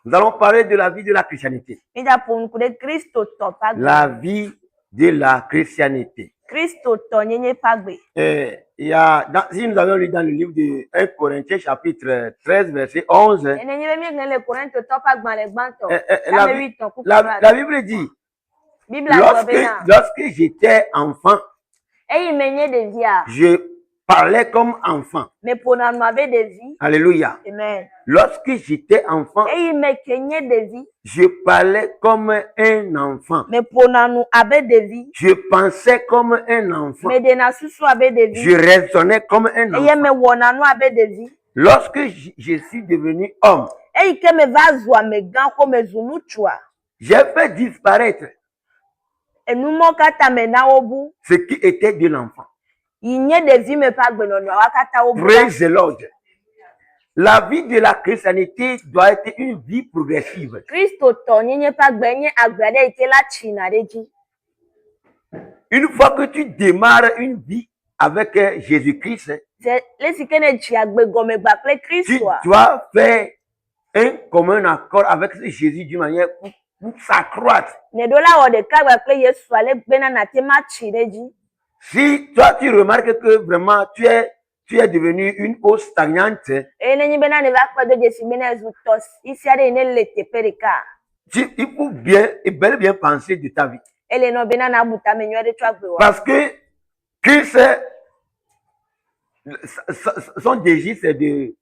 Nous allons parler de la vie de la chrétienté. La vie de la chrétienté. Il y a, si nous avons lu dans le livre de 1 Corinthiens chapitre 13 verset 11, la Bible dit, lorsque j'étais enfant, je parlais comme enfant. Alléluia. Lorsque j'étais enfant, je parlais comme un enfant. Je pensais comme un enfant. Je raisonnais comme un enfant. Lorsque je suis devenu homme, j'ai fait disparaître ce qui était de l'enfant. Praise the Lord. La vie de la chrétienté doit être une vie progressive. Une fois que tu démarres une vie avec Jésus-Christ, tu dois faire un commun accord avec Jésus d'une manière pour s'accroître. Si toi tu remarques que vraiment tu es devenu une eau stagnante, il faut bel et bien penser de ta vie. Parce que Christ, son désir, c'est de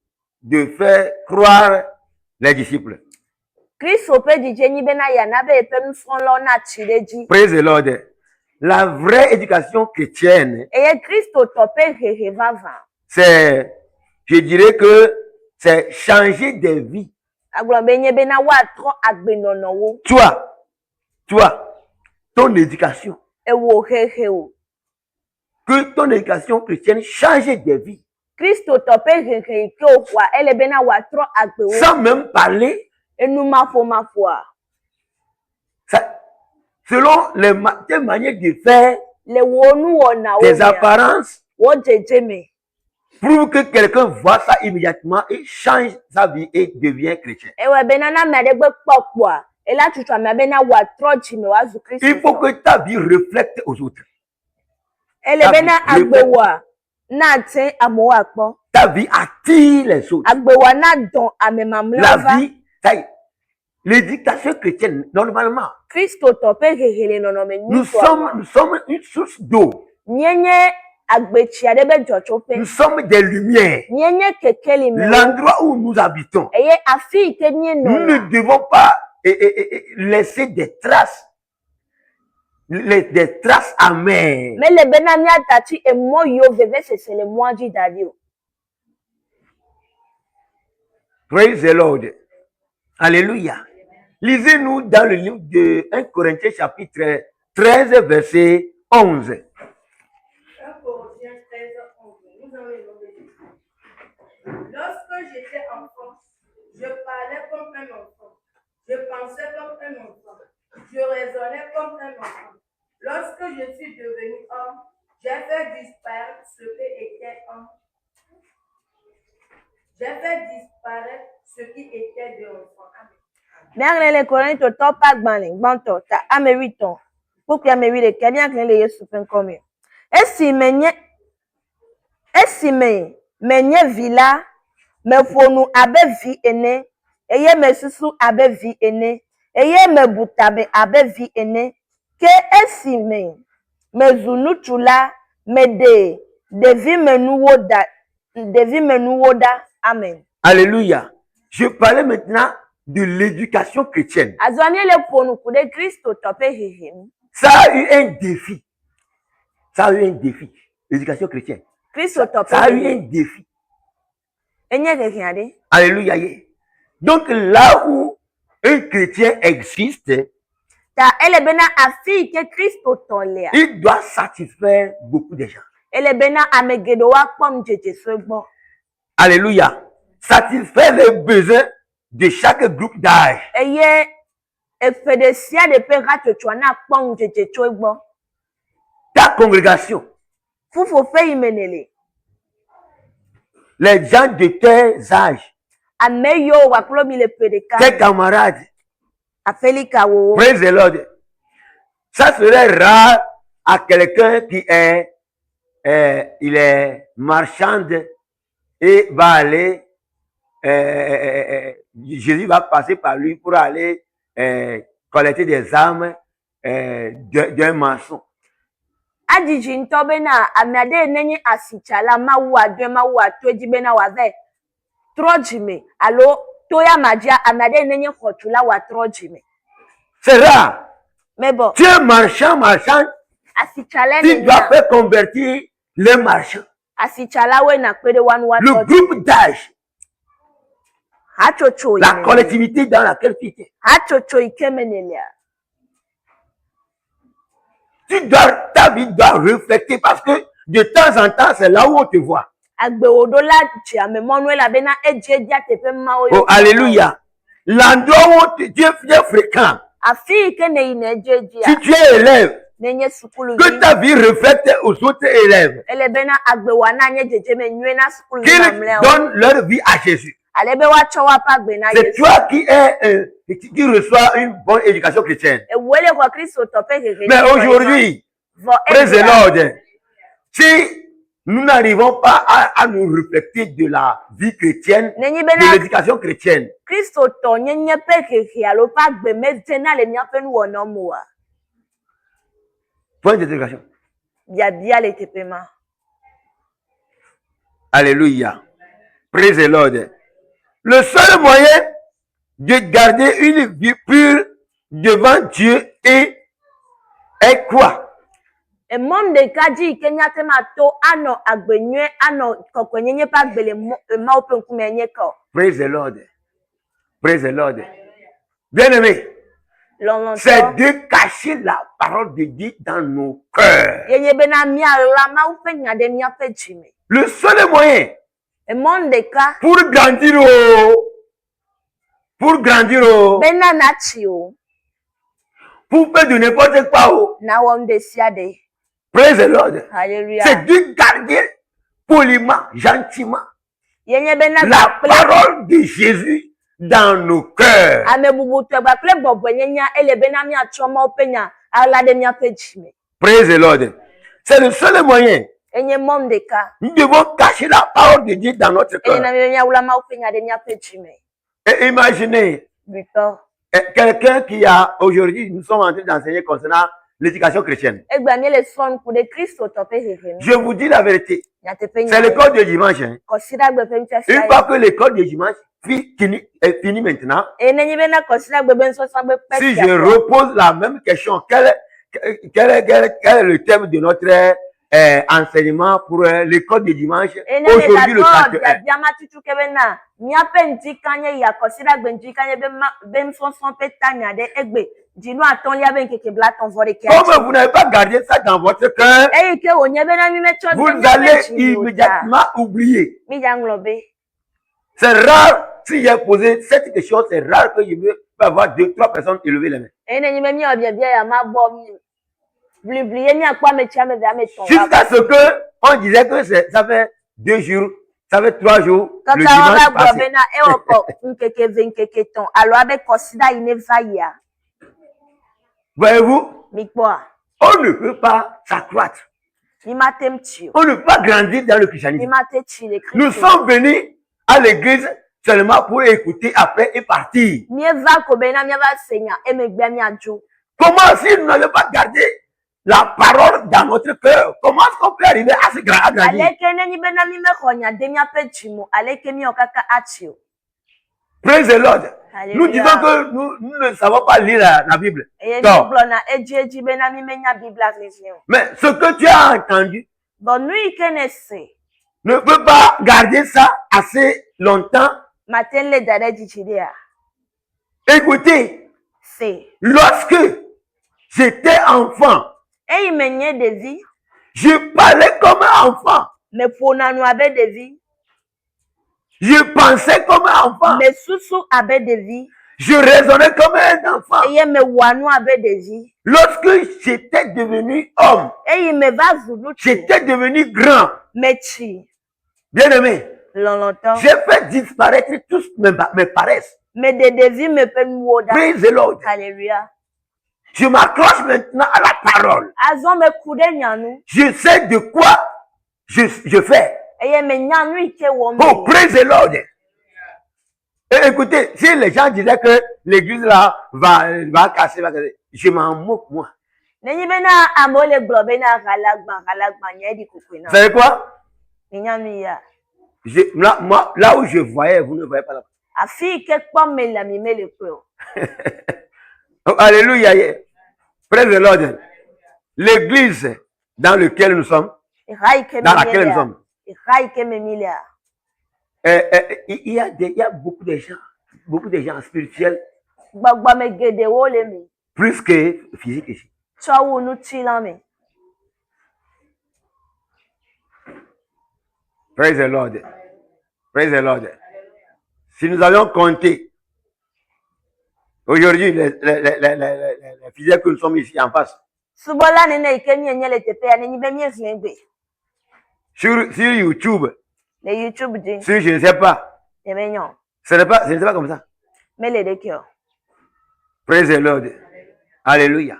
faire croire les disciples. Praise the Lord. La vraie éducation chrétienne, c'est, je dirais que c'est changer des vies. Toi, ton éducation, que ton éducation chrétienne change des vies. Sans même parler, selon tes manières de faire, tes apparences, prouve que quelqu'un voit ça immédiatement et change sa vie et devient chrétien. Il faut que ta vie reflète aux autres. Ta vie attire les autres. La vie, l'éducation chrétienne, normalement, nous sommes une source d'eau. Nous sommes des lumières. L'endroit où nous habitons, nous ne devons pas laisser des traces. Des traces amères. Praise the Lord. Alléluia. Lisez-nous dans le livre de 1 Corinthiens chapitre 13 verset 11. 1 Corinthiens 13, 11. Nous allons le nom de Jésus. Lorsque j'étais enfant, je parlais comme un enfant. Je pensais comme un enfant. Je raisonnais comme un enfant. Lorsque je suis devenu homme, j'ai fait disparaître ce qui était homme. J'ai fait disparaître ce qui était de l'enfant. Amen. Les Corinthiens top pas banto ta amériton pour que amérique quelqu'un que les Yesu pen comme esi menye villa me fonu abe vi ene eye me susu abe vi ene eye me butabe abe vi ene ke esi me zunu chula me de devi menuwoda amen. Alléluia. Je parlais maintenant de l'éducation chrétienne. Ça a eu un défi. L'éducation chrétienne. Ça a eu un défi. Alléluia. Donc là où un chrétien existe, il doit satisfaire beaucoup de gens. Alléluia. Satisfaire les besoins de chaque groupe d'âge. Ta congrégation. Les gens de tes âges. tes camarades. Praise the Lord. Ça serait rare à quelqu'un qui est, il est marchand et va aller, Jésus va passer par lui pour aller collecter des armes d'un maçon. C'est rare. Mais bon. Tu es marchand. Tu dois faire convertir les marchands. Le groupe d'âge. La collectivité dans laquelle tu es. Ta vie doit refléter parce que de temps en temps, c'est là où on te voit. Oh, alléluia. L'endroit où tu es fréquent. Si tu es élève, que ta vie reflète aux autres élèves. Qu'ils donnent leur vie à Jésus. C'est toi qui reçois une bonne éducation chrétienne. Mais aujourd'hui, praise the Lord, si nous n'arrivons pas à nous refléter de la vie chrétienne, de l'éducation chrétienne, point d'interrogation. Alléluia. Praise the Lord. Le seul moyen de garder une vie pure devant Dieu est quoi? Praise the Lord. Praise the Lord. Bien-aimé, c'est de cacher la parole de Dieu dans nos cœurs. Le seul moyen pour grandir, pour faire de n'importe quoi. Praise the Lord. C'est de garder poliment, gentiment la parole de Jésus dans nos cœurs. Praise the Lord. C'est le seul moyen. Nous devons cacher la parole de Dieu dans notre cœur. Et imaginez quelqu'un qui a aujourd'hui, nous sommes en train d'enseigner concernant l'éducation chrétienne. Je vous dis la vérité. C'est l'école de dimanche. Une fois que l'école de dimanche est finie maintenant, si je repose la même question, quel est le thème de notre enseignement pour l'école de dimanche aujourd'hui le 31? Comme vous n'avez pas gardé ça dans votre cœur, vous allez immédiatement oublier. C'est rare, si j'ai posé cette question, c'est rare que je peux avoir 2-3 personnes élever les mains. Jusqu'à ce que on disait que ça fait 2 jours, ça fait 3 jours, le dimanche passé. Voyez-vous, on ne peut pas s'accroître. On ne peut pas grandir dans le christianisme. Nous sommes venus à l'église seulement pour écouter après et partir. Comment si nous n'avons pas gardé la parole dans notre cœur, comment est-ce qu'on peut arriver à se grandir? Praise the Lord. Nous disons que nous ne savons pas lire la Bible. Donc, mais ce que tu as entendu ne peut pas garder ça assez longtemps. Écoutez, lorsque j'étais enfant, je parlais comme un enfant. Je pensais comme un enfant. Je raisonnais comme un enfant. Lorsque j'étais devenu homme, j'étais devenu grand. Bien aimé, J'ai fait disparaître tous mes paresses. Praise the Lord. Alléluia. Je m'accroche maintenant à la parole. Je sais de quoi je fais. Oh, praise the Lord. Et écoutez, si les gens disaient que l'église là va casser, je m'en moque, moi. Vous savez quoi? Là où je voyais, vous ne voyez pas là. Oh, alléluia. Praise the Lord. L'église dans laquelle nous sommes, dans laquelle nous sommes, il y a beaucoup de gens spirituels, plus que physiques ici. Praise the Lord. Praise the Lord. Si nous avions compté aujourd'hui les fidèles que nous sommes ici en face, sur YouTube, sur je ne sais pas, ce n'est pas comme ça. Praise the Lord. Alléluia.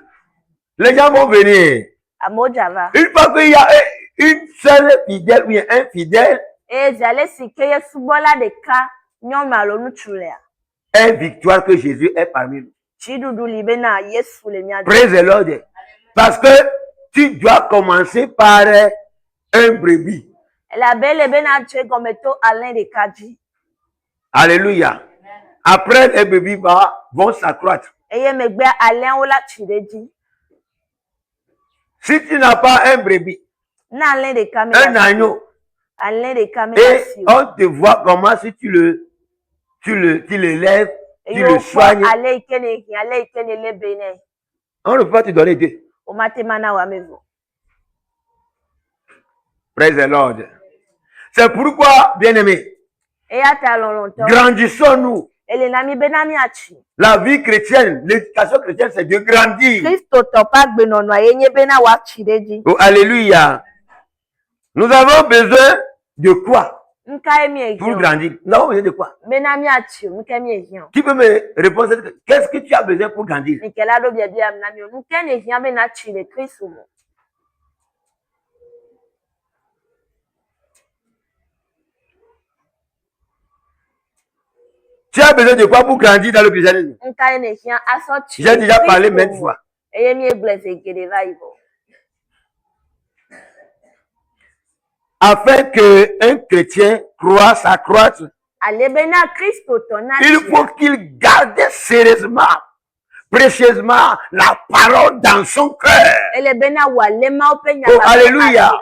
Les gens vont venir. Une fois qu'il y a une seule fidèle ou un fidèle, une victoire que Jésus est parmi nous. Praise the Lord. Parce que tu dois commencer par un brebis. Alléluia. Après, les brebis vont s'accroître. Si tu n'as pas un brebis, un agneau, et on te voit comment si tu l'élèves, tu le soignes, on ne peut pas te donner deux. Praise the Lord. C'est pourquoi, bien-aimés, grandissons-nous. La vie chrétienne, l'éducation chrétienne, c'est de grandir. Oh, alléluia. Nous avons besoin de quoi pour grandir? Nous avons besoin de quoi? Qui peut me répondre? Qu'est-ce que tu as besoin pour grandir? Tu as besoin de quoi pour grandir dans le christianisme? J'ai déjà parlé maintes fois. Afin qu'un chrétien s'accroisse, il faut qu'il garde sérieusement, précieusement la parole dans son cœur. Oh, alléluia.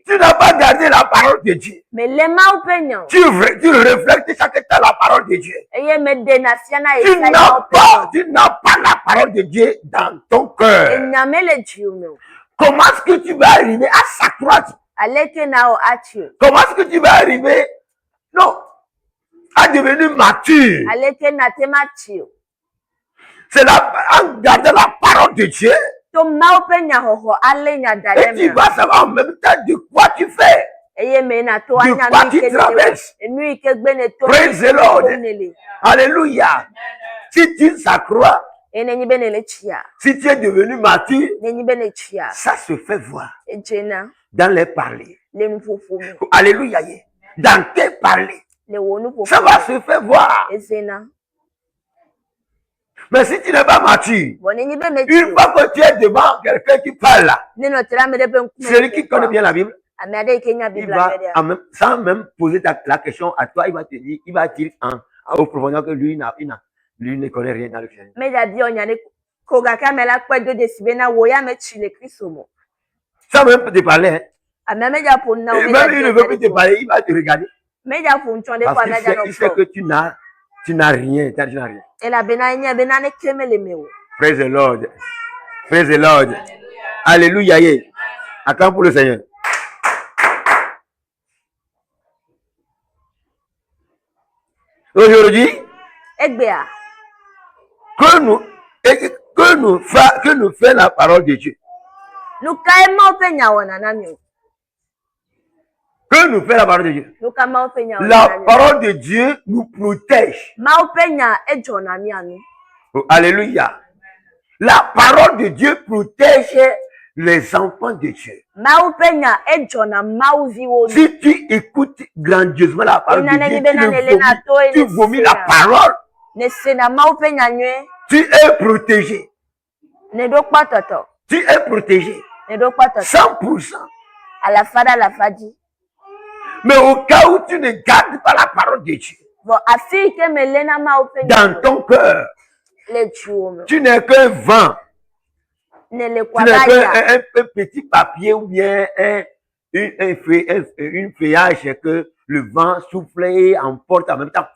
Tu n'as pas gardé la parole de Dieu. Tu reflètes chaque temps la parole de Dieu. Tu n'as pas la parole de Dieu dans ton cœur. Comment est-ce que tu vas arriver à s'accroître? Comment est-ce que tu vas arriver, à devenir mature? C'est en gardant la parole de Dieu. Et tu vas savoir en même temps de quoi tu fais. De quoi tu traverses. Praise the Lord. Alléluia. Si tu s'accrois, si tu es devenu mature, ça se fait voir dans les parler. Alléluia. Dans tes parler. Ça va se faire voir. Mais si tu n'es pas mature, une fois que tu es devant quelqu'un qui parle là, celui qui connaît bien la Bible, il va, sans même poser la question à toi, il va te dire, au profondeur que lui ne connaît rien dans le Christ. Sans même te parler, hein. Et même il ne veut plus te parler, il va te regarder. Parce qu'il sait que tu n'as rien, tu n'as rien. Praise the Lord. Praise the Lord. Alléluia. Acclame pour le Seigneur. Aujourd'hui, que nous fait la parole de Dieu. Que Que nous fait la parole de Dieu? La parole de Dieu nous protège. Oh, alléluia. La parole de Dieu protège les enfants de Dieu. Si tu écoutes grandiosement la parole de Dieu, tu vomis la parole. Tu es protégé. Tu es protégé. 100%. Mais au cas où tu ne gardes pas la parole de Dieu dans ton cœur, tu n'es qu'un vent. Tu n'es qu'un petit papier ou bien un feuillage que le vent souffle et emporte en même temps.